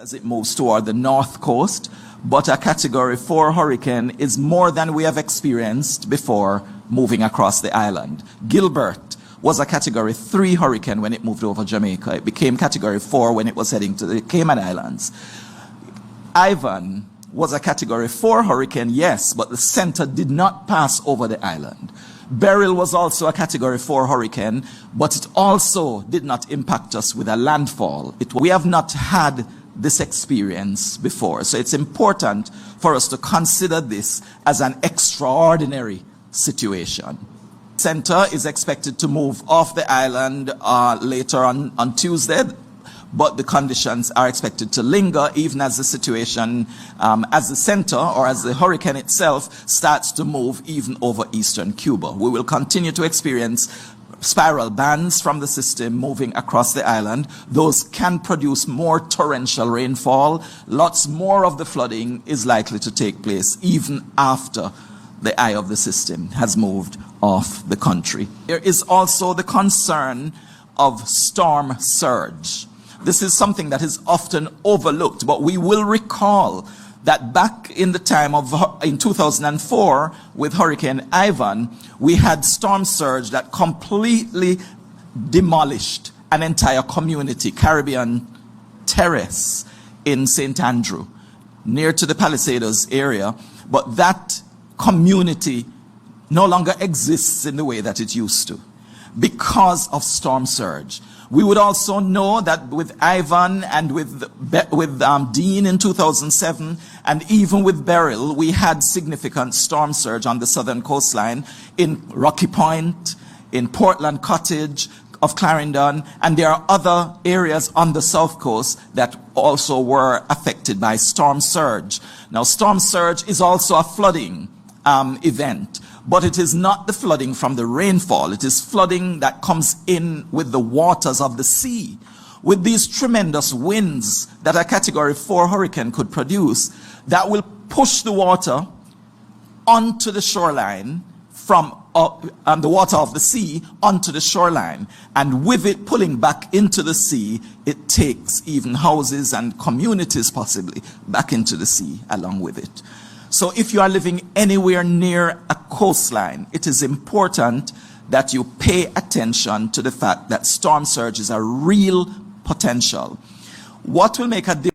as it moves toward the north coast, but a Category 4 hurricane is more than we have experienced before moving across the island. Gilbert was a Category 3 hurricane when it moved over Jamaica. It became Category 4 when it was heading to the Cayman Islands. Ivan was a Category 4 hurricane, yes, but the center did not pass over the island. Beryl was also a Category 4 hurricane, but it also did not impact us with a landfall. We have not had this experience before, so it's important for us to consider this as an extraordinary situation. Center is expected to move off the island later on Tuesday, but the conditions are expected to linger even as the situation, as the center or as the hurricane itself starts to move even over eastern Cuba. We will continue to experience spiral bands from the system moving across the island. Those can produce more torrential rainfall. Lots more of the flooding is likely to take place even after the eye of the system has moved off the country. There is also the concern of storm surge. This is something that is often overlooked, but we will recall that back in the time of, in 2004, with Hurricane Ivan, we had storm surge that completely demolished an entire community, Caribbean Terrace in St. Andrew, near to the Palisados area, but that community no longer exists in the way that it used to because of storm surge. We would also know that with Ivan and with Dean in 2007, and even with Beryl, we had significant storm surge on the southern coastline in Rocky Point, in Portland Cottage of Clarendon, and there are other areas on the south coast that also were affected by storm surge. Now, storm surge is also a flooding event, but it is not the flooding from the rainfall. It is flooding that comes in with the waters of the sea. With these tremendous winds that a Category 4 hurricane could produce, that will push the water onto the shoreline from the water of the sea onto the shoreline. And with it pulling back into the sea, it takes even houses and communities possibly back into the sea along with it. So if you are living anywhere near a coastline, it is important that you pay attention to the fact that storm surge is a real potential. What will make a difference